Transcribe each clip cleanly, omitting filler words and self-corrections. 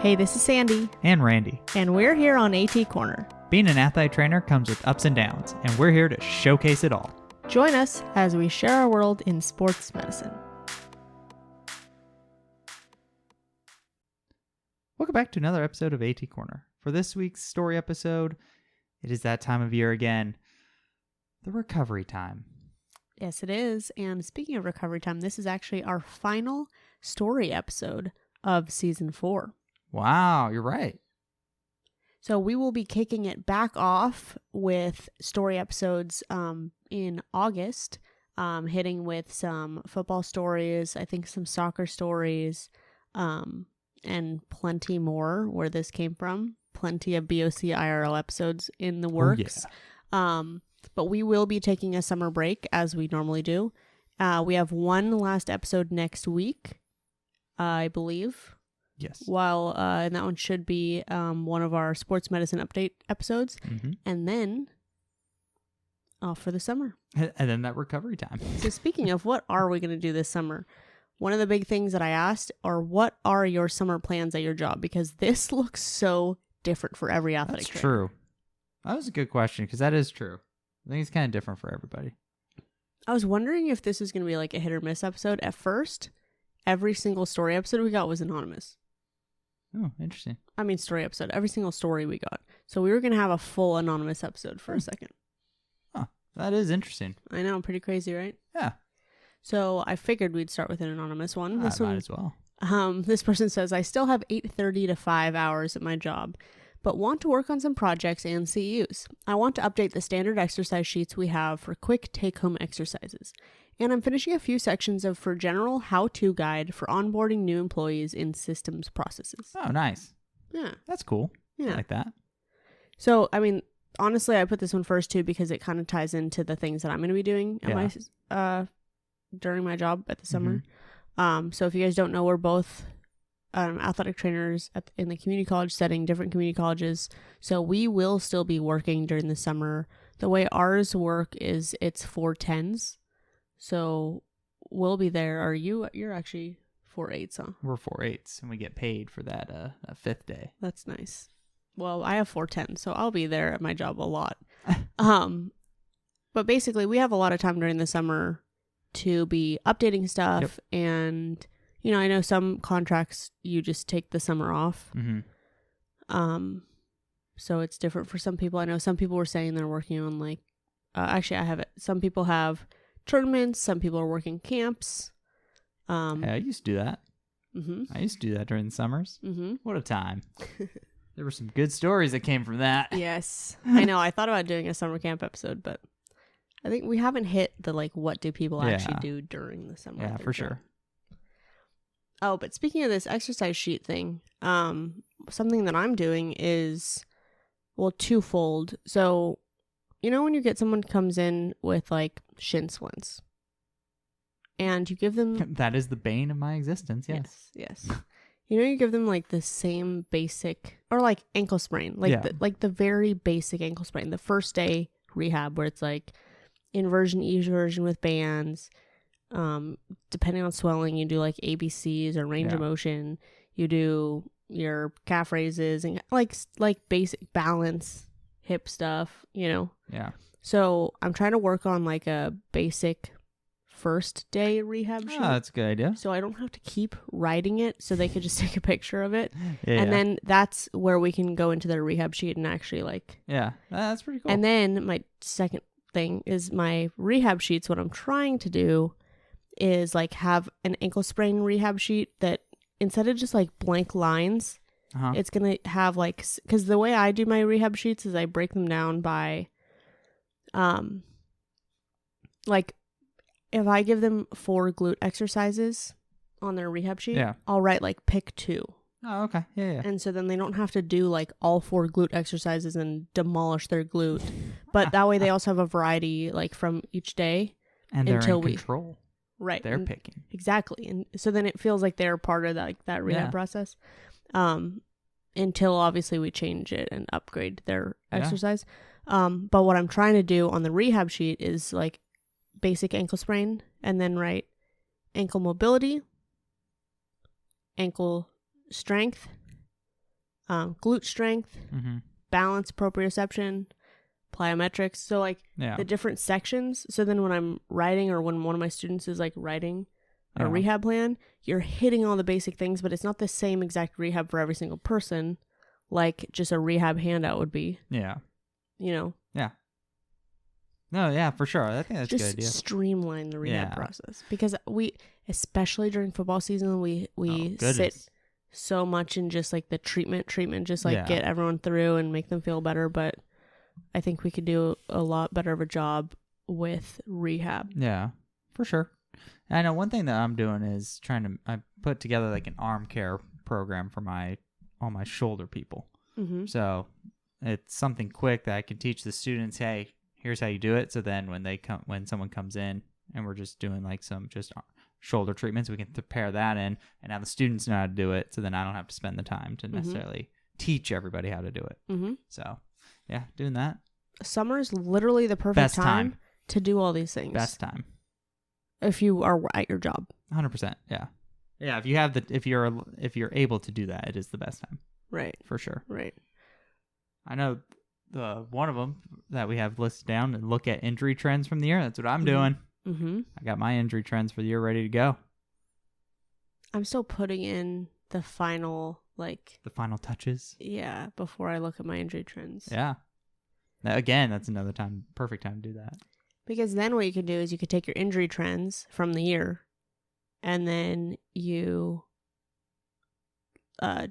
Hey, this is Sandy, And Randy. and we're here on AT Corner. Being an athlete trainer comes with ups and downs, and we're here to showcase it all. Join us as we share our world in sports medicine. Welcome back to another episode of AT Corner. For this week's story episode, it is that time of year again, the recovery time. Yes, it is. And speaking of recovery time, this is actually our final story episode of season 4. Wow, you're right. So we will be kicking it back off with story episodes in August, hitting with some football stories, I think some soccer stories, and plenty more where this came from. Plenty of BOC IRL episodes in the works. Oh, yeah. But we will be taking a summer break as we normally do. We have one last episode next week, I believe. Yes. And that one should be one of our sports medicine update episodes. Mm-hmm. And then off for the summer. And then that recovery time. So speaking of what are we going to do this summer, one of the big things that I asked are what are your summer plans at your job? Because this looks so different for every athletic That's trainer. true. That was a good question, because that is true. I think it's kind of different for everybody. I was wondering if this was going to be like a hit or miss episode. At first, every single story episode we got was anonymous. Oh, interesting. I mean, story episode. Every single story we got. So we were going to have a full anonymous episode for a second. Huh. That is interesting. I know, pretty crazy, right? Yeah. So I figured we'd start with an anonymous one. This Might one, as well. this person says, I still have 8:30 to 5 hours at my job, but want to work on some projects and CEUs. I want to update the standard exercise sheets we have for quick take-home exercises. And I'm finishing a few sections for general how-to guide for onboarding new employees in systems processes. Oh, nice. Yeah. That's cool. Yeah. I like that. So, I mean, honestly, I put this one first too because it kind of ties into the things that I'm going to be doing at my during my job at the summer. So if you guys don't know, we're both athletic trainers in the community college setting, different community colleges. So we will still be working during the summer. The way ours work is it's 410s. So we'll be there. You're actually 4/8s, huh? We're 4/8s, and we get paid for that fifth day. That's nice. Well, I have 410, so I'll be there at my job a lot. But basically, we have a lot of time during the summer to be updating stuff. Yep. And, you know, I know some contracts, you just take the summer off. Mm-hmm. So it's different for some people. I know some people were saying they're working on like, actually I have it. Some people have tournaments. Some people are working camps. Hey, I used to do that. Mm-hmm. I used to do that during the summers. Mm-hmm. What a time. There were some good stories that came from that. Yes. I know. I thought about doing a summer camp episode, but I think we haven't hit the like what do people actually do during the summer. Yeah, for sure. Oh, but speaking of this exercise sheet thing, something that I'm doing is, well, twofold. So, you know when you get someone comes in with like shin splints and you give them... That is the bane of my existence, yes. Yes. You know, you give them like the same basic, or like ankle sprain, like the very basic ankle sprain, the first day rehab where it's like inversion, eversion with bands. Depending on swelling, you do like ABCs or range of motion. You do your calf raises and like basic balance, hip stuff, you know? Yeah. So I'm trying to work on like a basic first day rehab sheet. Oh, that's a good idea. So I don't have to keep writing it, so they could just take a picture of it. Yeah. And then that's where we can go into their rehab sheet and actually like... Yeah, that's pretty cool. And then my second thing is my rehab sheets. What I'm trying to do is like have an ankle sprain rehab sheet that instead of just like blank lines, it's going to have like... Because the way I do my rehab sheets is I break them down by... like... If I give them 4 glute exercises on their rehab sheet, I'll write like pick 2. Oh, okay. Yeah. And so then they don't have to do like all 4 glute exercises and demolish their glute. But that way they also have a variety like from each day. And they're in control. Right. They're picking. Exactly. And so then it feels like they're part of that rehab process. Until obviously we change it and upgrade their exercise. But what I'm trying to do on the rehab sheet is like basic ankle sprain and then write ankle mobility, ankle strength, glute strength, Mm-hmm. balance, proprioception, plyometrics. So like Yeah. the different sections. So then when I'm writing, or when one of my students is like writing a rehab plan, you're hitting all the basic things, but it's not the same exact rehab for every single person, like just a rehab handout would be. Yeah. You know? Yeah. No, yeah, for sure. I think that's a good idea. Just streamline the rehab Yeah. process, because we, especially during football season, we sit so much in just like the treatment, just like get everyone through and make them feel better. But I think we could do a lot better of a job with rehab. Yeah, for sure. I know one thing that I'm doing is I put together like an arm care program for all my shoulder people. Mm-hmm. So it's something quick that I can teach the students, hey, here's how you do it. So then when someone comes in and we're just doing like some just shoulder treatments, we can pair that in, and now the students know how to do it. So then I don't have to spend the time to necessarily teach everybody how to do it. Mm-hmm. So yeah, doing that. Summer is literally the perfect Best time to do all these things. Best time. If you are at your job. 100%. Yeah. Yeah. If you're able to do that, it is the best time. Right. For sure. Right. I know one of them that we have listed down, and look at injury trends from the year. That's what I'm doing. Mm-hmm. I got my injury trends for the year ready to go. I'm still putting in the final touches. Yeah, before I look at my injury trends. Yeah. Again, that's another perfect time to do that. Because then what you could do is you could take your injury trends from the year, and then you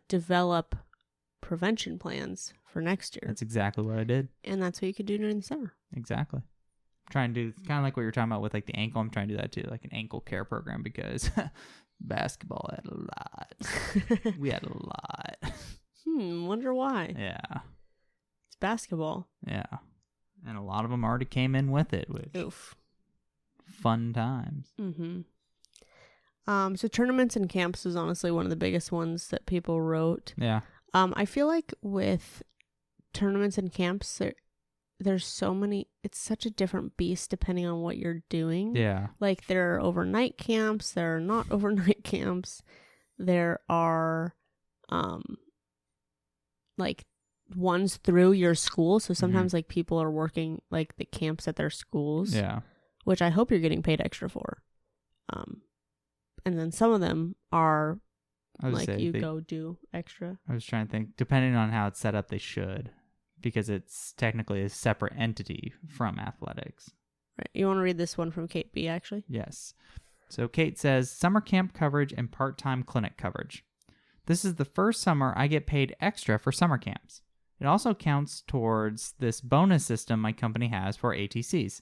develop prevention plans for next year. That's exactly what I did. And that's what you could do during the summer. Exactly. I'm trying to do kind of like what you're talking about with like the ankle. I'm trying to do that too, like an ankle care program, because basketball had a lot. We had a lot. Wonder why. Yeah. It's basketball. Yeah. And a lot of them already came in with it, which oof. Fun times. Mm-hmm. So tournaments and camps is honestly one of the biggest ones that people wrote. Yeah. I feel like with tournaments and camps, there's so many. It's such a different beast depending on what you're doing. Yeah. Like there are overnight camps. There are not overnight camps. There are, like ones through your school. So sometimes like people are working like the camps at their schools. Yeah. Which I hope you're getting paid extra for. And then some of them are like go do extra. I was trying to think, depending on how it's set up, they should, because it's technically a separate entity from athletics. Right. You want to read this one from Kate B, actually? Yes. So Kate says, summer camp coverage and part-time clinic coverage. This is the first summer I get paid extra for summer camps. It also counts towards this bonus system my company has for ATCs.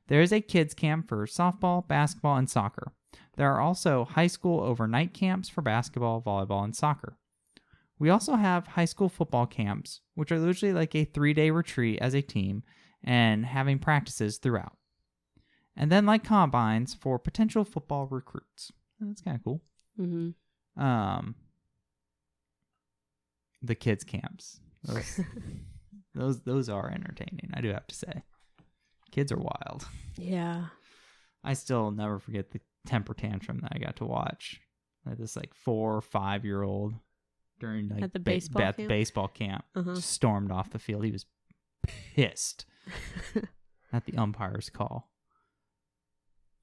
There is a kids camp for softball, basketball, and soccer. There are also high school overnight camps for basketball, volleyball, and soccer. We also have high school football camps, which are usually like a 3-day retreat as a team and having practices throughout. And then like combines for potential football recruits. That's kind of cool. Mm-hmm. The kids camps. Those are entertaining, I do have to say. Kids are wild. Yeah. I still never forget the temper tantrum that I got to watch. Like this like 4 or 5-year-old during like at the baseball camp just stormed off the field. He was pissed at the umpire's call.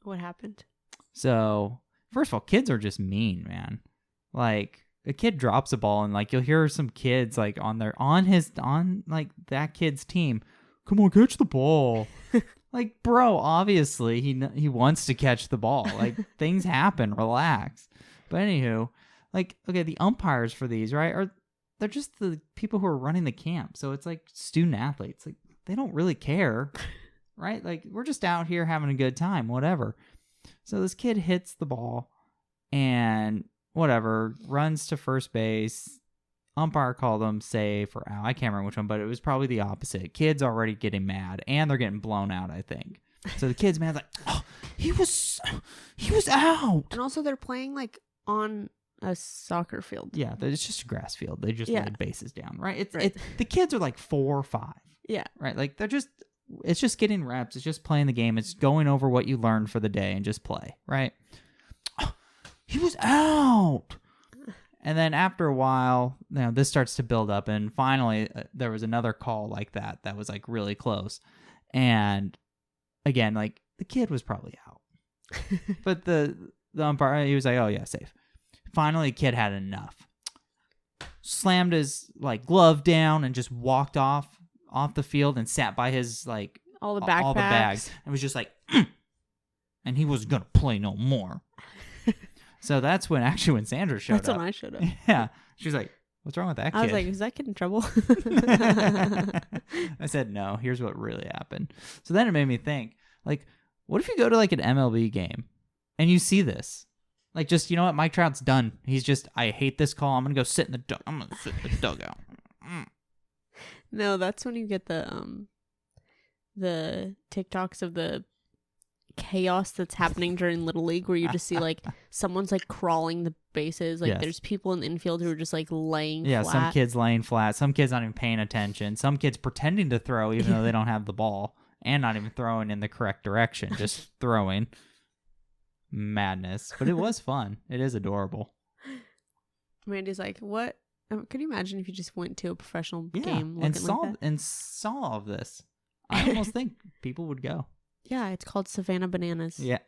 What happened? So, first of all, kids are just mean, man. Like a kid drops a ball and like you'll hear some kids like on like that kid's team, come on, catch the ball. Like, bro, obviously he wants to catch the ball. Like, things happen. Relax. But anywho, like, okay, the umpires for these, right, they're just the people who are running the camp. So it's like student athletes. Like, they don't really care, right? Like, we're just out here having a good time, whatever. So this kid hits the ball and whatever, runs to first base. Umpire called him safe or out. I can't remember which one, but it was probably the opposite. Kid's already getting mad, and they're getting blown out, I think. So the kid's mad, like, oh, he was out. And also they're playing, like, on a soccer field. Yeah, it's just a grass field. They just laid bases down, right? Right. The kids are like 4 or 5. Yeah. Right? Like, it's just getting reps. It's just playing the game. It's going over what you learned for the day and just play, right? Oh, he was out. And then after a while, this starts to build up, and finally there was another call like that was like really close. And again, like the kid was probably out. But the umpire, he was like, "Oh yeah, safe." Finally, the kid had enough. Slammed his like glove down and just walked off the field and sat by his like all the bags and was just like, and he wasn't gonna play no more. So that's when Sandra showed up. That's when I showed up. Yeah, she was like, "What's wrong with that kid?" I was like, "Is that kid in trouble?" I said, "No. Here's what really happened." So then it made me think, like, what if you go to like an MLB game and you see this? Like, just, you know what? Mike Trout's done. He's just, I hate this call. I'm going to go sit in the I'm going to sit in the dugout. No, that's when you get the TikToks of the chaos that's happening during Little League, where you just see, like, someone's, like, crawling the bases. Like, Yes. There's people in the infield who are just, like, laying Yeah, flat. some kids laying flat. Some kids not even paying attention. Some kids pretending to throw even though they don't have the ball. And not even throwing in the correct direction. Just throwing. Madness. But it was fun. It is adorable. Randy's like, "What? Could you imagine if you just went to a professional Yeah, game and looking saw like that?" and saw all of this. I almost think people would go. Yeah, it's called Savannah Bananas. Yeah,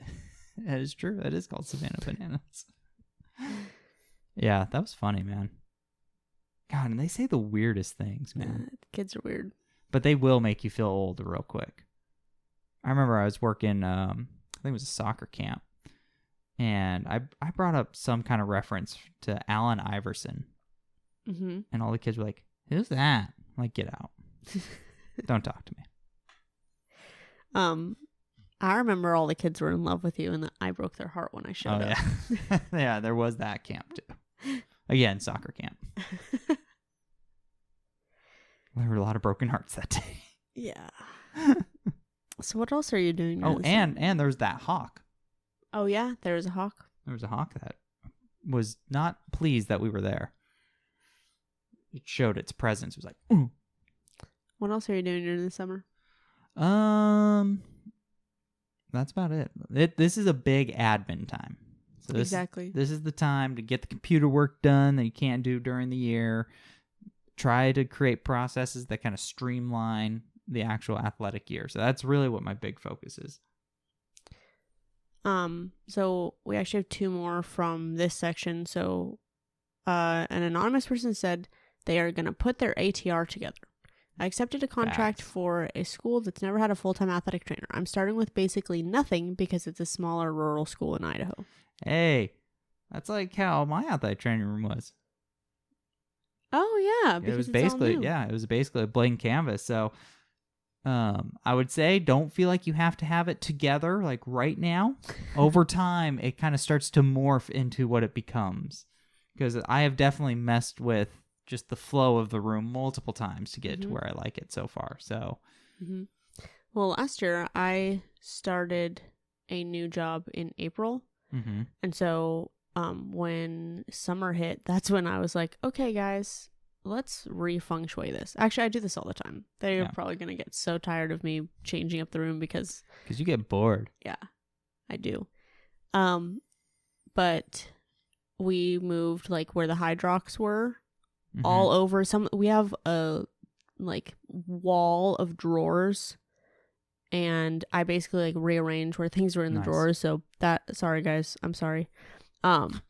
that is true. That is called Savannah Bananas. Yeah, that was funny, man. God, and they say the weirdest things, man. Kids are weird. But they will make you feel old real quick. I remember I was working, I think it was a soccer camp, and I brought up some kind of reference to Allen Iverson. Mm-hmm. And all the kids were like, "Who's that?" I'm like, "Get out. Don't talk to me." I remember all the kids were in love with you, and I broke their heart when I showed up. Yeah. Yeah, there was that camp too. Again, soccer camp. There were a lot of broken hearts that day. Yeah. So what else are you doing? Oh, and there's that hawk. Oh yeah, there was a hawk. There was a hawk that was not pleased that we were there. It showed its presence. It was like, "Ooh." What else are you doing during the summer? That's about it. This is a big admin time. So Exactly. This is the time to get the computer work done that you can't do during the year. Try to create processes that kind of streamline the actual athletic year. So that's really what my big focus is. So we actually have two more from this section. So, an anonymous person said they are going to put their ATR together. I accepted a contract for a school that's never had a full-time athletic trainer. I'm starting with basically nothing because it's a smaller rural school in Idaho. Hey, that's like how my athletic training room was. Oh yeah, because It was it's all basically new. it was basically a blank canvas. So I would say don't feel like you have to have it together like right now. Over time, it kind of starts to morph into what it becomes. Because I have definitely messed with just the flow of the room multiple times to get to where I like it so far. So, Well, last year I started a new job in April. And so when summer hit, that's when I was like, okay, guys, let's re-feng shui this. Actually, I do this all the time. They're probably going to get so tired of me changing up the room because you get bored. Yeah, I do. But we moved like where the hydrox were all over. We have a like wall of drawers, and I basically like rearranged where things were in the drawers. So sorry guys, I'm sorry. And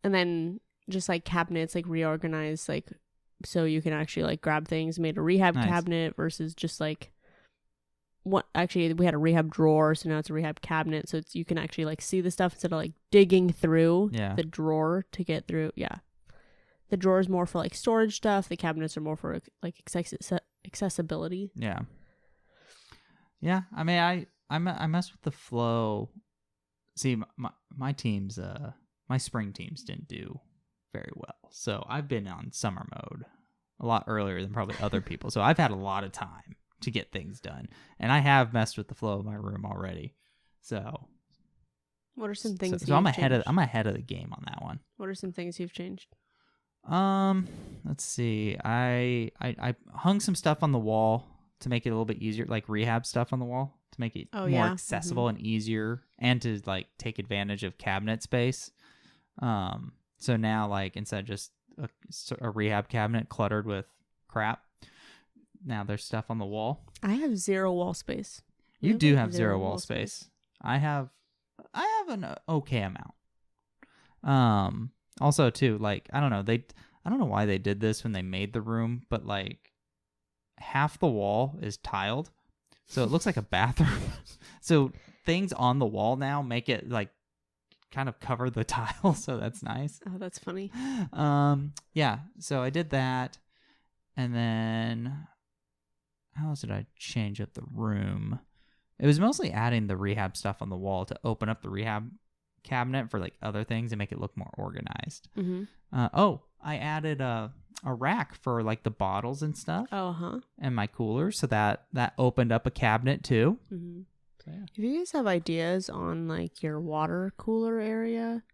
then just like cabinets, like reorganized, like so you can actually like grab things. Made a rehab cabinet versus just like what. Actually, we had a rehab drawer, so now it's a rehab cabinet. So you can actually like see the stuff instead of like digging through the drawer to get through. Yeah, the drawer is more for like storage stuff. The cabinets are more for like accessibility. Yeah. Yeah, I mean, I mess with the flow. See, my teams, my spring teams didn't do very well. So I've been on summer mode a lot earlier than probably other people. So I've had a lot of time to get things done. And I have messed with the flow of my room already. So what are some things I'm ahead of the game on that one. What are some things you've changed? Let's see. I hung some stuff on the wall to make it a little bit easier, like rehab stuff on the wall to make it more accessible and easier, and to like take advantage of cabinet space. So now, like, instead of just a rehab cabinet cluttered with crap, now there's stuff on the wall. I have 0 wall space. You do have 0 wall space. I have an okay amount. Also too, like, I don't know why they did this when they made the room, but like half the wall is tiled, so it looks like a bathroom. So things on the wall now make it like kind of cover the tile, so that's nice. Oh, that's funny. Yeah, so I did that, and then how else did I change up the room? It was mostly adding the rehab stuff on the wall to open up the rehab cabinet for like other things and make it look more organized. Mm-hmm. I added a rack for like the bottles and stuff. Oh, and my coolers, so that opened up a cabinet too. Mm-hmm. So, yeah. If you guys have ideas on like your water cooler area,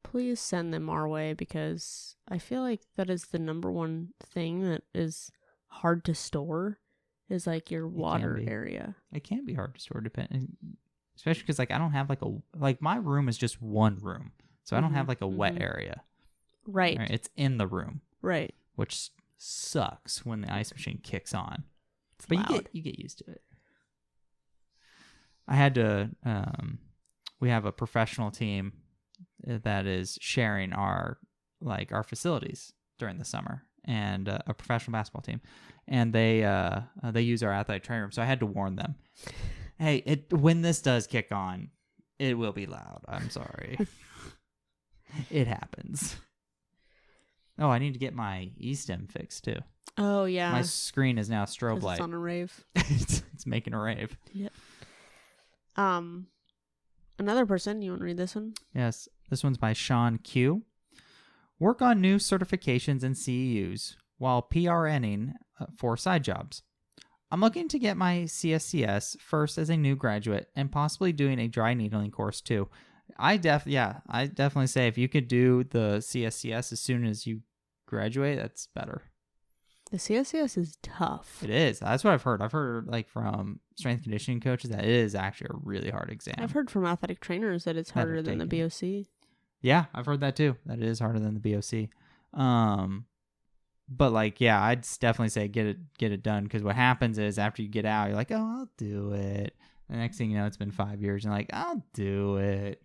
please send them our way, because I feel like that is the number one thing that is hard to store, is like your water area. It can be hard to store, especially because like I don't have like my room is just one room, so I don't have like a wet area. Right. It's in the room. Right. Which sucks when the ice machine kicks on. It's but loud. you get used to it. I had to we have a professional team that is sharing our facilities during the summer, and a professional basketball team, and they use our athletic training room, so I had to warn them, hey, when this does kick on, it will be loud. I'm sorry. It happens. Oh, I need to get my eStem fixed too. Oh yeah. My screen is now strobe light. It's on a rave. It's making a rave. Yeah. Another person, you want to read this one? Yes. This one's by Sean Q. Work on new certifications and CEUs while PRNing for side jobs. I'm looking to get my CSCS first as a new graduate and possibly doing a dry needling course too. I definitely say if you could do the CSCS as soon as you graduate, that's better. The CSCS is tough. It is. That's what I've heard. I've heard like from strength conditioning coaches that it is actually a really hard exam. I've heard from athletic trainers that it's harder than the BOC. Yeah, I've heard that too. That it is harder than the BOC. But like, yeah, I'd definitely say get it done, because what happens is after you get out, you're like, oh, I'll do it. The next thing you know, it's been 5 years, and like, I'll do it.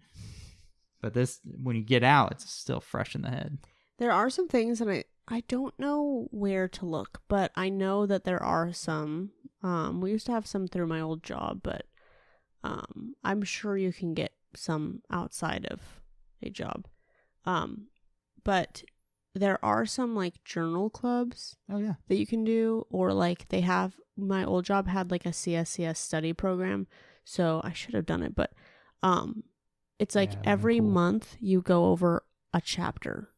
But this, when you get out, it's still fresh in the head. There are some things, and I don't know where to look, but I know that there are some. We used to have some through my old job, but I'm sure you can get some outside of a job. But there are some like journal clubs. Oh yeah. That you can do, or like they have, my old job had like a CSCS study program, so I should have done it, but it's like every month you go over a chapter,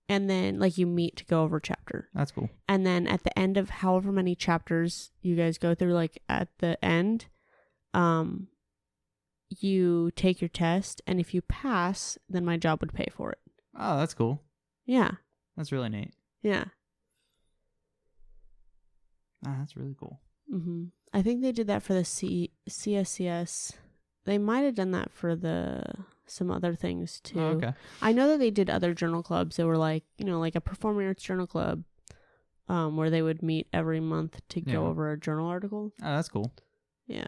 and then like you meet to go over a chapter. That's cool. And then at the end of however many chapters you guys go through, like at the end, you take your test, and if you pass, then my job would pay for it. Oh, that's cool. Yeah. That's really neat. Yeah. That's really cool. Mm-hmm. I think they did that for the CSCS. They might have done that for some other things too. Oh, okay. I know that they did other journal clubs that were like, like a performing arts journal club, where they would meet every month to go over a journal article. Oh, that's cool. Yeah.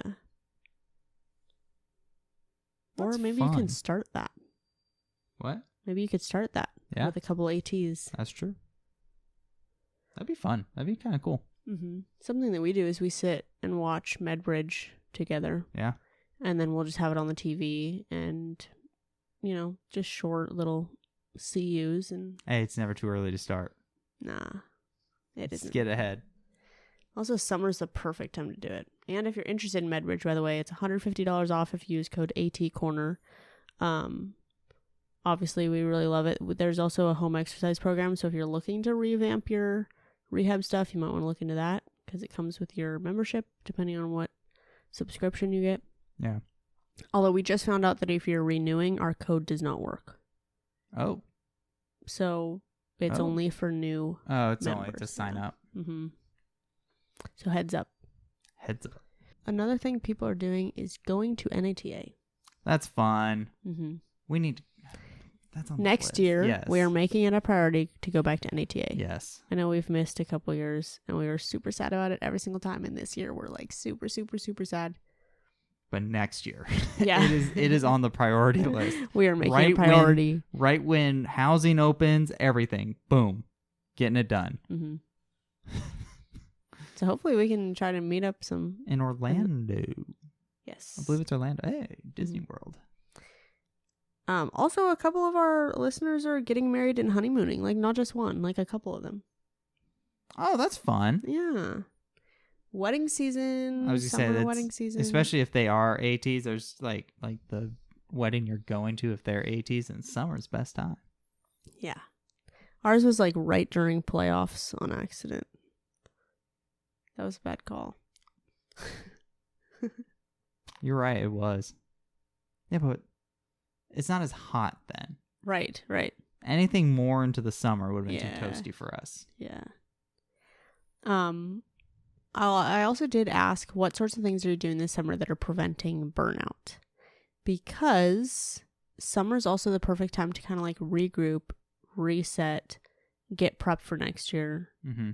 That's or maybe fun. You can start that. What? Maybe you could start that with a couple ATs. That's true. That'd be fun. That'd be kind of cool. Mm-hmm. Something that we do is we sit and watch MedBridge together. Yeah. And then we'll just have it on the TV and, just short little CUs. And hey, it's never too early to start. Nah, it isn't. Get ahead. Also, summer's the perfect time to do it. And if you're interested in MedBridge, by the way, it's $150 off if you use code ATCorner. Obviously, we really love it. There's also a home exercise program, so if you're looking to revamp your rehab stuff, you might want to look into that, because it comes with your membership, depending on what subscription you get. Yeah. Although we just found out that if you're renewing, our code does not work. Oh. So it's only for new it's members. only to sign up. Mm-hmm. So heads up. Heads up. Another thing people are doing is going to NATA. That's fun. Mm-hmm. We need to... That's on the Next list. year, Yes. we are making it a priority to go back to NATA. Yes. I know we've missed a couple years, and we were super sad about it every single time. And this year, we're like super, super, super sad. But next year, Yeah. it is on the priority list. We are making it a priority. Right when housing opens, everything, boom, getting it done. Mm-hmm. So hopefully we can try to meet up some. In Orlando. Yes. I believe it's Orlando. Hey, Disney World. Also, a couple of our listeners are getting married and honeymooning. Like, not just one, like a couple of them. Oh, that's fun. Yeah. Wedding season. I was gonna say that's, wedding season. especially if they are ATs. There's like the wedding you're going to, if they're ATs, and summer's best time. Yeah. Ours was like right during playoffs on accident. That was a bad call. You're right, it was. Yeah, but it's not as hot then. Right. Anything more into the summer would have been Yeah. too toasty for us. Yeah. I also did ask what sorts of things are you doing this summer that are preventing burnout? Because summer's also the perfect time to kind of like regroup, reset, get prepped for next year. Mm-hmm.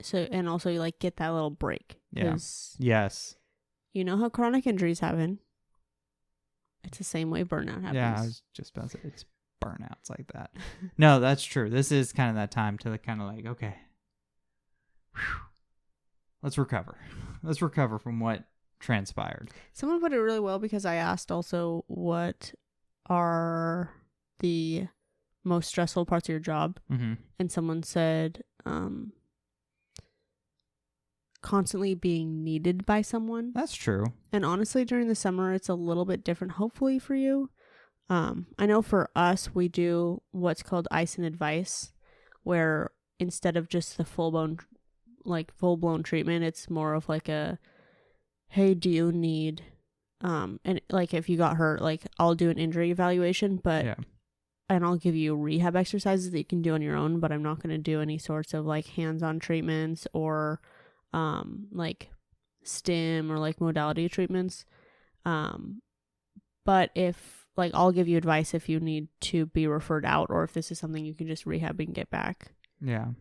So, and also you like get that little break. Yeah. Yes. You know how chronic injuries happen. It's the same way burnout happens. Yeah, I was just about to say it's burnouts like that. No, that's true. This is kind of that time to kind of like, okay, whew, let's recover. Let's recover from what transpired. Someone put it really well because I asked also what are the most stressful parts of your job, Mm-hmm. and someone said constantly being needed by someone. That's true. And honestly, during the summer, it's a little bit different, hopefully, for you. I know for us, we do what's called ice and advice, where instead of just the full-blown treatment, it's more of like a, hey, do you need, and like if you got hurt, like I'll do an injury evaluation, and I'll give you rehab exercises that you can do on your own, but I'm not going to do any sorts of like hands-on treatments or like stim or like modality treatments. But if like I'll give you advice if you need to be referred out or if this is something you can just rehab and get back. Yeah.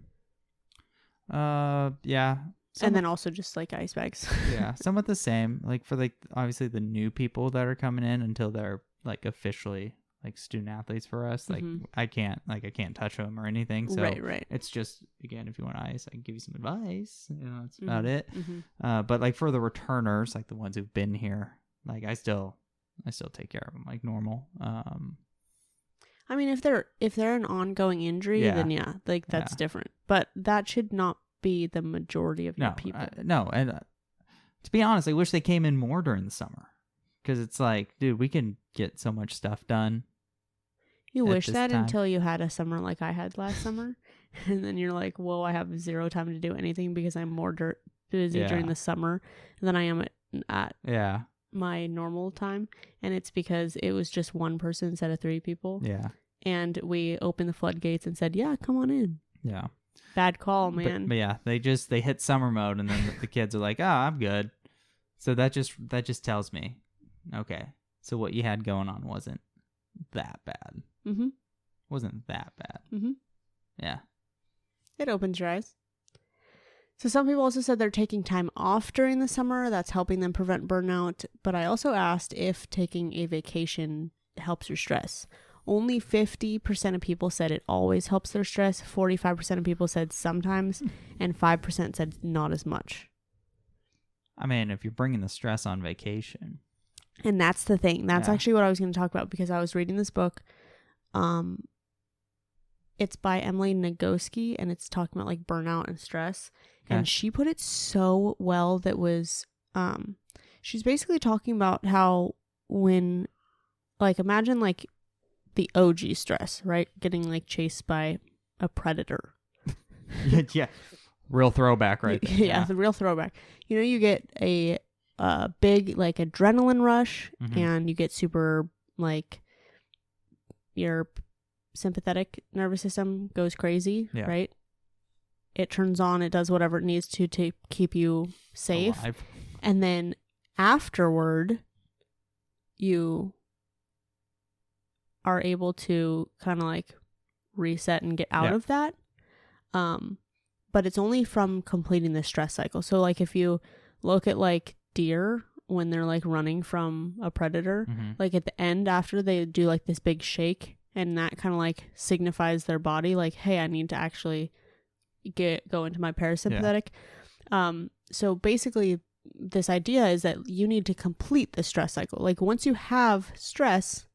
Yeah. And then also just like ice bags. Yeah, somewhat the same. Like for like obviously the new people that are coming in until they're like officially like student athletes for us. Like I can't touch them or anything. So right. it's just, again, if you want ice, I can give you some advice. You know, that's about it. Mm-hmm. But like for the returners, like the ones who've been here, like I still take care of them like normal. I mean, if they're an ongoing injury, then yeah, like that's different. But that should not be the majority of your people. No, and to be honest, I wish they came in more during the summer, because it's like, dude, we can get so much stuff done. You wish that time. Until you had a summer like I had last summer, and then you're like, whoa, I have zero time to do anything because I'm more busy during the summer than I am at my normal time. And it's because it was just one person instead of three people. Yeah. And we opened the floodgates and said, yeah, come on in. Yeah. Bad call, man. But yeah, they hit summer mode, and then the kids are like, I'm good. So that just tells me, okay, so what you had going on wasn't that bad. Mm-hmm. Wasn't that bad. Mm-hmm. Yeah. It opens your eyes. So some people also said they're taking time off during the summer. That's helping them prevent burnout. But I also asked if taking a vacation helps your stress. Only 50% of people said it always helps their stress. 45% of people said sometimes. And 5% said not as much. I mean, if you're bringing the stress on vacation. And that's the thing. That's actually what I was going to talk about, because I was reading this book. It's by Emily Nagoski, and it's talking about like burnout and stress. Okay. And she put it so well that was, she's basically talking about how when, like, imagine like the OG stress, right? Getting like chased by a predator. Yeah. Real throwback right there. Yeah, the real throwback. You know, you get a big like adrenaline rush, and you get super like your sympathetic nervous system goes crazy, right? It turns on, it does whatever it needs to keep you safe. Alive. And then afterward, you are able to kind of like reset and get out of that. But it's only from completing the stress cycle. So like if you look at like deer when they're like running from a predator, like at the end after they do like this big shake, and that kind of like signifies their body like, hey, I need to actually go into my parasympathetic. So basically this idea is that you need to complete the stress cycle. Like once you have stress,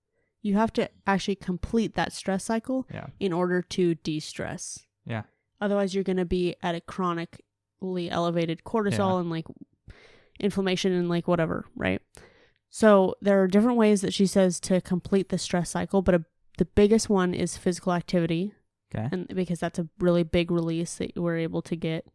you have to actually complete that stress cycle in order to de-stress. Yeah. Otherwise you're going to be at a chronically elevated cortisol and like inflammation and like whatever, right? So there are different ways that she says to complete the stress cycle, but the biggest one is physical activity. Okay. And because that's a really big release that we're able to get,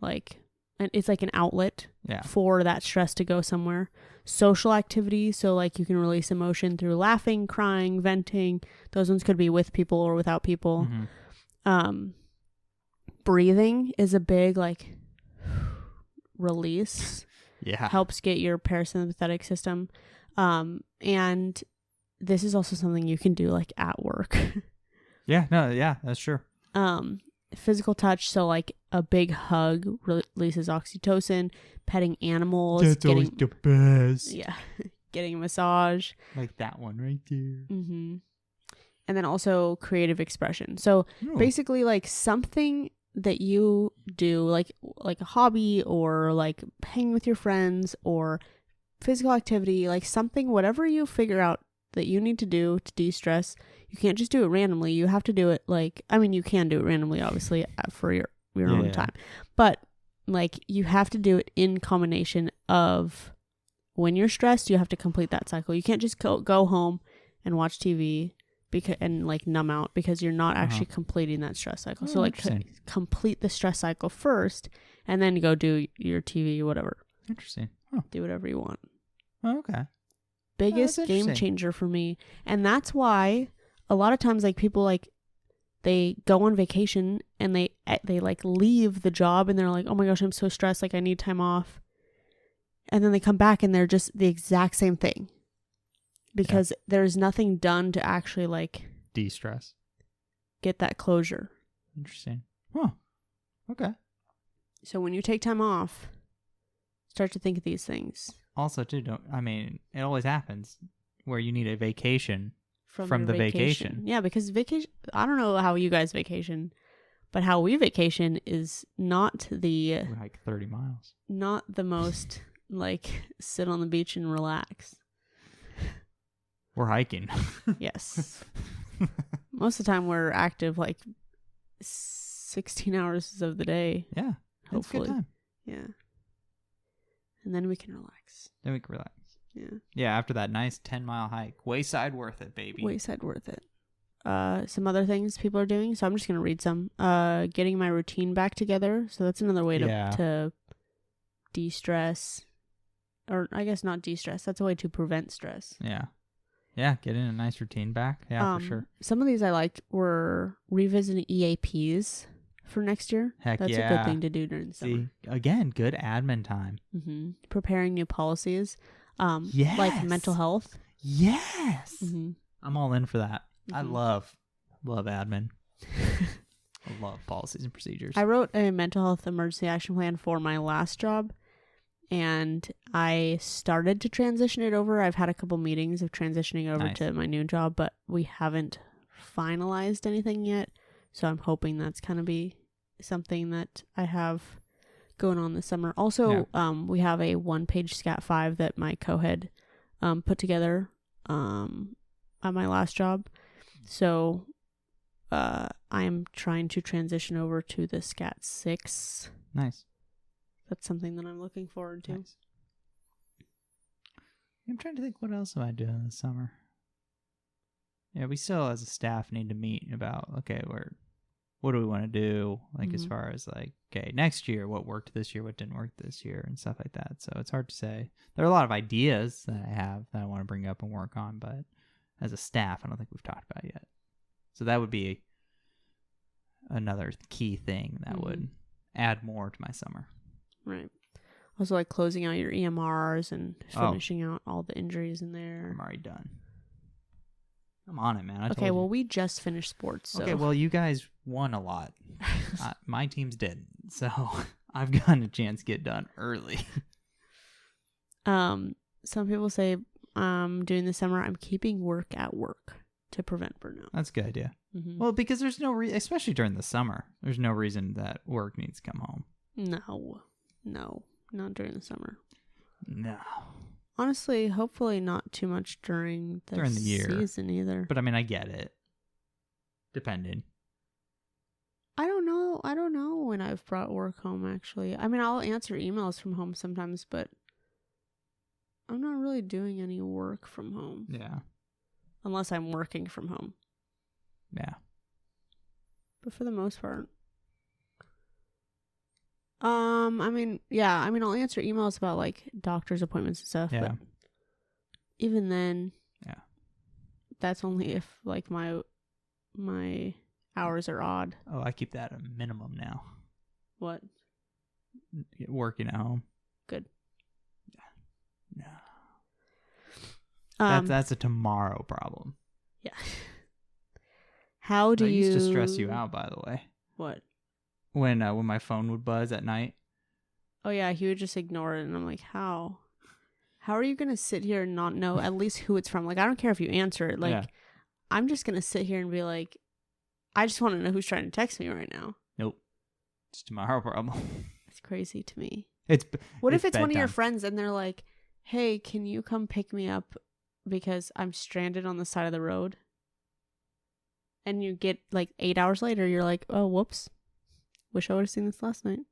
like, and it's like an outlet for that stress to go somewhere. Social activity, so like you can release emotion through laughing, crying, venting. Those ones could be with people or without people. Breathing is a big like release. Helps get your parasympathetic system. And this is also something you can do like at work. That's true. Physical touch, so like a big hug releases oxytocin. Petting animals, that's always the best. Getting a massage, like that one right there. And then also creative expression. So basically like something that you do, like a hobby or like hanging with your friends or physical activity, like something, whatever you figure out that you need to do to de-stress. You can't just do it randomly. You have to do it like, I mean, you can do it randomly, obviously, for your own time. But like you have to do it in combination of when you're stressed, you have to complete that cycle. You can't just go home and watch TV and like numb out because you're not actually completing that stress cycle. So like complete the stress cycle first and then go do your TV, whatever. Interesting. Do whatever you want. Okay. Biggest game changer for me. And that's why a lot of times like people like they go on vacation and they like leave the job and they're like, oh my gosh, I'm so stressed, like I need time off. And then they come back and they're just the exact same thing. Because there's nothing done to actually like de-stress, get that closure. Interesting. Okay. So when you take time off, start to think of these things. Also too, it always happens where you need a vacation from the vacation. Yeah, because vacation, I don't know how you guys vacation, but how we vacation is not the we hike 30 miles. Not the most like sit on the beach and relax. We're hiking. Yes. Most of the time we're active like 16 hours of the day. Yeah. Hopefully. It's a good time. Yeah. And then we can relax. Yeah. Yeah, after that nice 10-mile hike. Wayside worth it, baby. Wayside worth it. Some other things people are doing. So I'm just going to read some. Getting my routine back together. So that's another way to de-stress. Or I guess not de-stress. That's a way to prevent stress. Yeah. Yeah, getting a nice routine back. Yeah, for sure. Some of these I liked were revisiting EAPs for next year. Heck That's a good thing to do during the summer. Again, good admin time. Preparing new policies. Yes. Like mental health. Yes. I'm all in for that. I love admin. I love policies and procedures. I wrote a mental health emergency action plan for my last job. And I started to transition it over. I've had a couple meetings of transitioning over to my new job, but we haven't finalized anything yet. So I'm hoping that's kind of be something that I have going on this summer. Also, we have a 1-page Scat 5 that my co-head put together at my last job. So I am trying to transition over to the Scat 6. Nice. That's something that I'm looking forward to. Nice. I'm trying to think what else am I doing this summer. Yeah, we still as a staff need to meet about, okay, what do we want to do? Like as far as like, okay, next year, what worked this year, what didn't work this year and stuff like that. So it's hard to say. There are a lot of ideas that I have that I want to bring up and work on, but as a staff, I don't think we've talked about it yet. So that would be another key thing that would add more to my summer. Right. Also, like closing out your EMRs and finishing out all the injuries in there. I'm already done. I'm on it, man. I Okay, told well, you. we just finished sports. So. Okay, well, you guys won a lot. My teams didn't, so I've gotten a chance to get done early. Some people say during the summer I'm keeping work at work to prevent burnout. That's a good idea. Mm-hmm. Well, because there's no especially during the summer, there's no reason that work needs to come home. No, not during the summer. No. Honestly, hopefully not too much during the year season either. But I mean, I get it. Depending. I don't know when I've brought work home, actually. I mean, I'll answer emails from home sometimes, but I'm not really doing any work from home. Yeah. Unless I'm working from home. Yeah. But for the most part. I mean, I'll answer emails about like doctor's appointments and stuff. Yeah. But even then, yeah, that's only if like my hours are odd. Oh, I keep that at a minimum now. What? Working at home. Good. Yeah. No. That's a tomorrow problem. Yeah. How do you? That used to stress you out, by the way. What? When my phone would buzz at night. Oh yeah, he would just ignore it, and I'm like, how? How are you gonna sit here and not know at least who it's from? Like, I don't care if you answer it. Like, yeah. I'm just gonna sit here and be like, I just want to know who's trying to text me right now. Nope, it's tomorrow problem. It's crazy to me. What if it's one of your friends and they're like, hey, can you come pick me up because I'm stranded on the side of the road? And you get like 8 hours later, you're like, oh, whoops. Wish I would have seen this last night.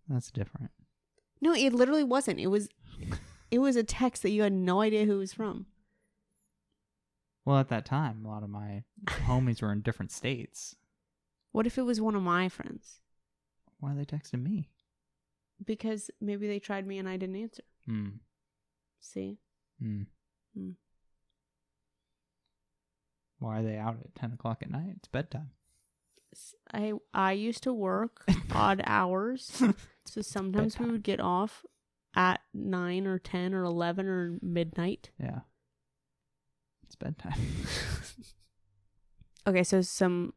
That's different. No, it literally wasn't. It was a text that you had no idea who it was from. Well, at that time, a lot of my homies were in different states. What if it was one of my friends? Why are they texting me? Because maybe they tried me and I didn't answer. See? Why are they out at 10 o'clock at night? It's bedtime. I used to work odd hours. So sometimes we would get off at 9 or 10 or 11 or midnight. Yeah. It's bedtime. Okay, so some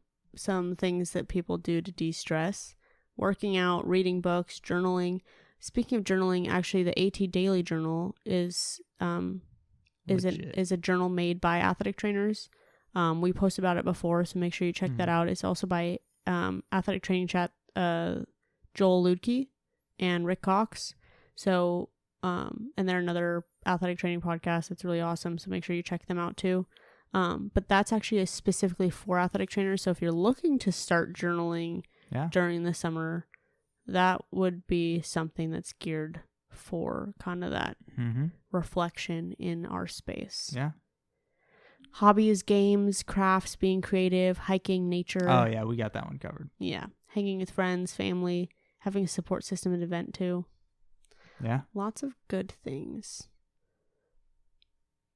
things that people do to de-stress. Working out, reading books, journaling. Speaking of journaling, actually the AT Daily Journal is a journal made by athletic trainers. We posted about it before, so make sure you check that out. It's also by Athletic Training Chat, Joel Ludke and Rick Cox. So, and they're another athletic training podcast. It's really awesome. So make sure you check them out too. But that's actually specifically for athletic trainers. So if you're looking to start journaling during the summer, that would be something that's geared for kind of that reflection in our space. Yeah. Hobbies, games, crafts, being creative, hiking, nature. Oh, yeah, we got that one covered. Yeah. Hanging with friends, family, having a support system at event too. Yeah. Lots of good things.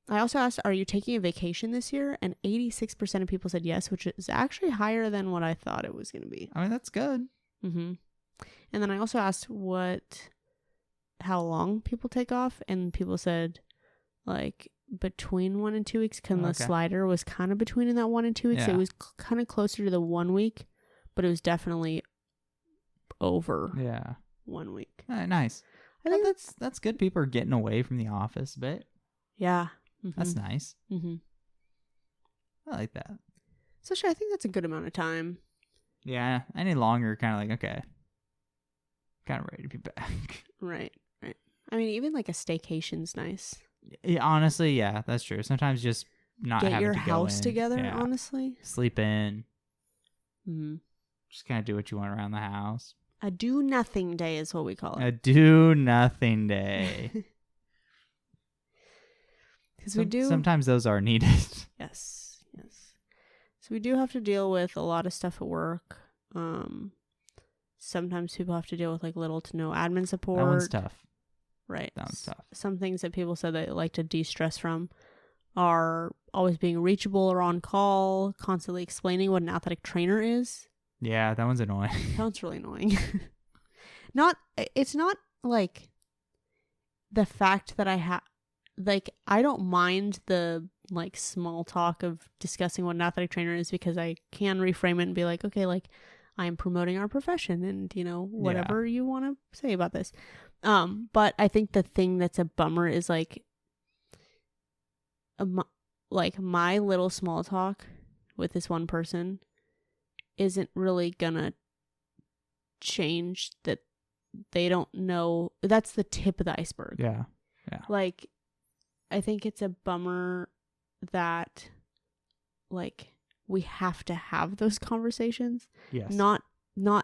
I also asked, are you taking a vacation this year? And 86% of people said yes, which is actually higher than what I thought it was going to be. I mean, that's good. Mm-hmm. And then I also asked how long people take off. And people said like between 1 and 2 weeks. Because the slider was kind of between in that 1 and 2 weeks. Yeah. It was kind of closer to the 1 week, but it was definitely over 1 week. Nice. I think that's good. People are getting away from the office a bit. Yeah. Mm-hmm. That's nice. Mm-hmm. I like that. So I think that's a good amount of time. Yeah. Any longer, kind of like, okay. Kind of ready to be back. Right. I mean, even like a staycation's nice. Yeah, honestly, yeah, that's true. Sometimes just not get having your to go house in. together, honestly. Sleep in. Mm-hmm. Just kind of do what you want around the house. A do nothing day is what we call it. A do nothing day. Because sometimes those are needed. Yes. So we do have to deal with a lot of stuff at work. Sometimes people have to deal with like little to no admin support. That one's tough. Right. That one's tough. Some things that people said they like to de-stress from are always being reachable or on call, constantly explaining what an athletic trainer is. Yeah, that one's annoying. That one's really annoying. It's not like the fact that I have, like, I don't mind the like small talk of discussing what an athletic trainer is, because I can reframe it and be like, okay, like, I'm promoting our profession, and whatever you want to say about this. But I think the thing that's a bummer is like my little small talk with this one person isn't really gonna change that. They don't know. That's the tip of the iceberg. Yeah. Like, I think it's a bummer that like we have to have those conversations. Yes. Not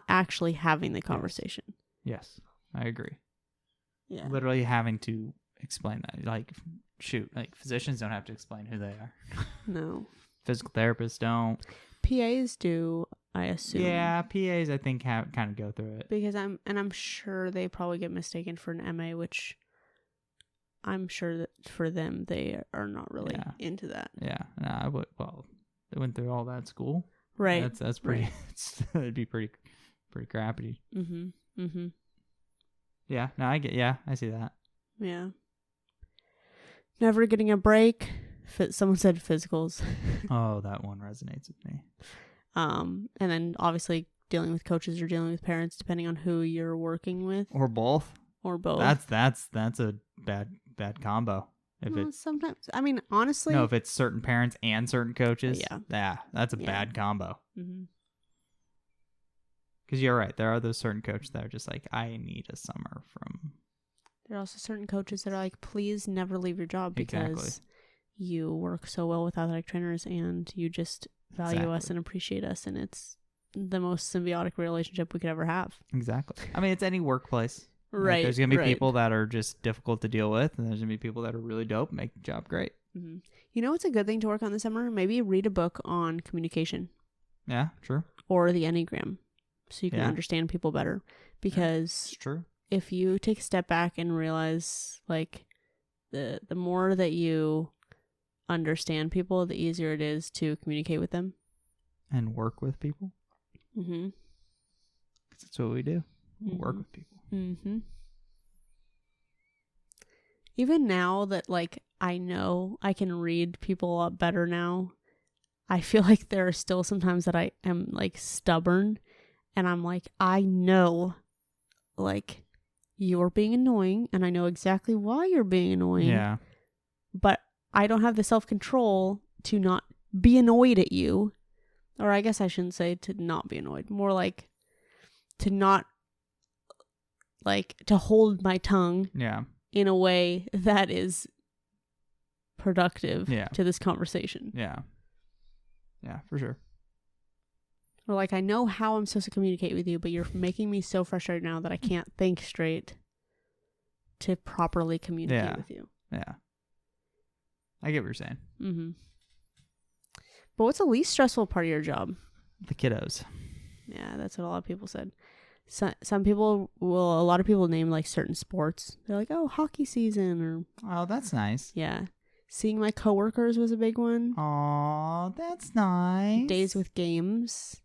actually having the conversation. Yes. I agree. Yeah. Literally having to explain that. Like, shoot, like physicians don't have to explain who they are. No. Physical therapists don't. PAs do, I assume. Yeah, PAs I think kind of go through it. Because I'm sure they probably get mistaken for an MA, which I'm sure that for them they are not really into that. Yeah. Nah, they went through all that school. Right. That's pretty it'd be pretty crappy. Mhm. Mhm. Yeah, no, I see that. Yeah. Never getting a break. Someone said physicals. Oh, that one resonates with me. And then obviously dealing with coaches or dealing with parents, depending on who you're working with, Or both. or both. That's a bad combo. If it's sometimes, I mean, honestly, no, if it's certain parents and certain coaches, that's a Yeah. bad combo. Mm-hmm. Because you're right, there are those certain coaches that are just like, I need a summer from. There are also certain coaches that are like, please never leave your job because you work so well with athletic trainers and you just value us and appreciate us, and it's the most symbiotic relationship we could ever have. Exactly. I mean, it's any workplace. Right. Like, there's going to be people that are just difficult to deal with, and there's going to be people that are really dope, make the job great. Mm-hmm. You know what's a good thing to work on this summer? Maybe read a book on communication. Yeah, true. Or the Enneagram, so you can understand people better. Because it's true. If you take a step back and realize, like, the more that you understand people, the easier it is to communicate with them. And work with people. Mm-hmm. Because that's what we do. We work with people. Mm-hmm. Even now that, like, I know I can read people a lot better now, I feel like there are still sometimes that I am, like, stubborn, and I'm like, I know, like, you're being annoying, and I know exactly why you're being annoying. Yeah. But I don't have the self-control to not be annoyed at you. Or I guess I shouldn't say to not be annoyed. More like to not, like, to hold my tongue in a way that is productive to this conversation. Yeah. Yeah, for sure. Or like, I know how I'm supposed to communicate with you, but you're making me so frustrated now that I can't think straight to properly communicate with you. Yeah. I get what you're saying. Mm-hmm. But what's the least stressful part of your job? The kiddos. Yeah, that's what a lot of people said. Some people will, a lot of people name like certain sports. They're like, oh, hockey season, or oh, that's nice. Yeah. Seeing my coworkers was a big one. Oh, that's nice. Days with games.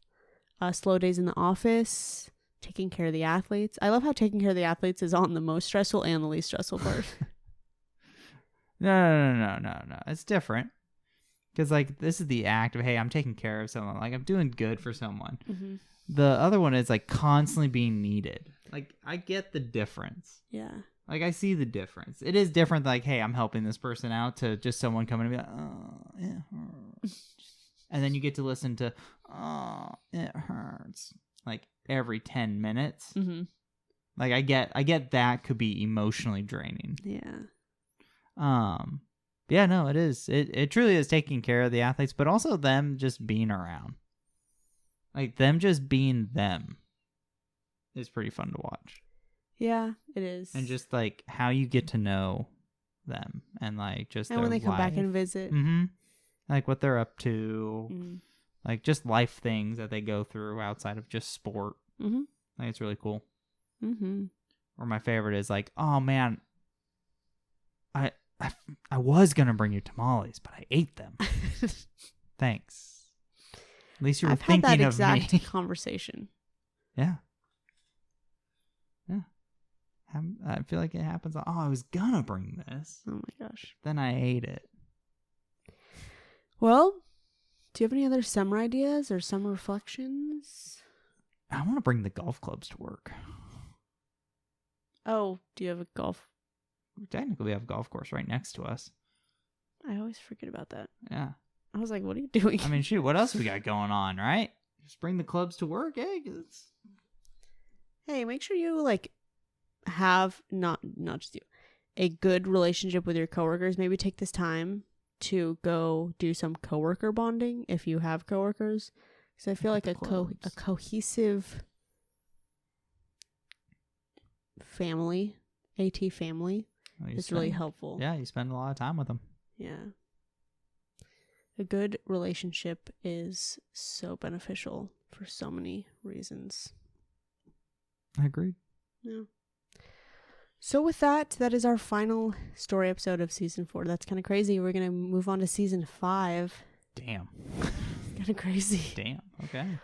Slow days in the office. Taking care of the athletes. I love how taking care of the athletes is on the most stressful and the least stressful part. No. It's different. Because, like, this is the act of, hey, I'm taking care of someone. Like, I'm doing good for someone. Mm-hmm. The other one is, like, constantly being needed. Like, I get the difference. Yeah. Like, I see the difference. It is different, like, hey, I'm helping this person out, to just someone coming and be like, oh, it hurts. And then you get to listen to, oh, it hurts. Like, every 10 minutes. Mm-hmm. Like, I get that could be emotionally draining. Yeah. Yeah, no, it is. It truly is taking care of the athletes, but also them just being around. Like, them just being them is pretty fun to watch. Yeah, it is. And just, like, how you get to know them, and, like, just and when they come back and visit. Mm-hmm. Like, what they're up to. Like, just life things that they go through outside of just sport. Mm-hmm. Like, it's really cool. Mm-hmm. Or my favorite is, like, oh, man, I was going to bring you tamales, but I ate them. Thanks. At least you were thinking of me. I've had that exact conversation. Yeah. I feel like it happens. Oh, I was gonna bring this. Oh my gosh. Then I ate it. Well, do you have any other summer ideas or summer reflections? I want to bring the golf clubs to work. Oh, do you have a golf? Technically, we have a golf course right next to us. I always forget about that. Yeah. I was like, what are you doing? I mean, shoot, what else we got going on, right? Just bring the clubs to work, eh? Hey, make sure you like have not just you, a good relationship with your coworkers. Maybe take this time to go do some coworker bonding if you have coworkers. Because I feel like a cohesive family, AT family, is really helpful. Yeah, you spend a lot of time with them. Yeah. A good relationship is so beneficial for so many reasons. I agree. Yeah. So with that is our final story episode of season 4. That's kind of crazy. We're going to move on to season 5. Damn. Kind of crazy. Damn. Okay.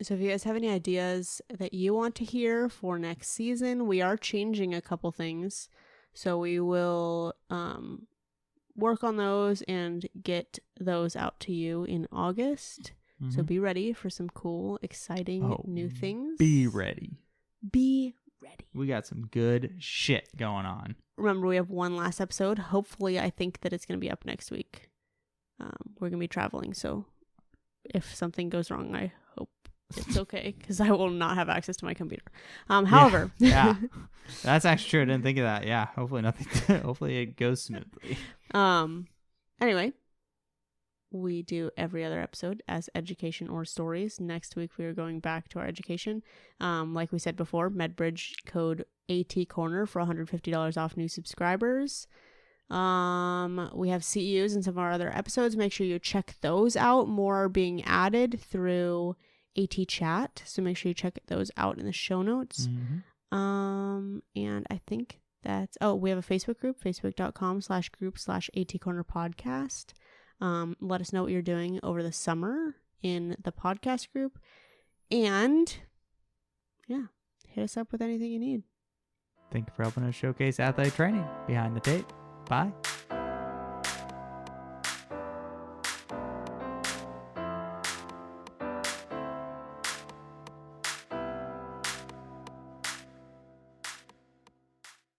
So if you guys have any ideas that you want to hear for next season, we are changing a couple things. So we will work on those and get those out to you in August. Mm-hmm. So be ready for some cool, exciting new things. Be ready. Be ready. We got some good shit going on. Remember, we have one last episode. Hopefully, I think that it's going to be up next week. We're going to be traveling, so if something goes wrong, I hope it's okay, because I will not have access to my computer. However. Yeah. That's actually true. I didn't think of that. Yeah, hopefully nothing. Hopefully it goes smoothly. Anyway, we do every other episode as education or stories. Next week, we are going back to our education. Like we said before, MedBridge code ATCorner for $150 off new subscribers. We have CEUs in some of our other episodes. Make sure you check those out. More are being added through AT Chat, so make sure you check those out in the show notes. Mm-hmm. And I think that's, we have a Facebook group, facebook.com/group/ATCornerPodcast. Let us know what you're doing over the summer in the podcast group. And yeah, hit us up with anything you need. Thank you for helping us showcase athletic training behind the tape. Bye.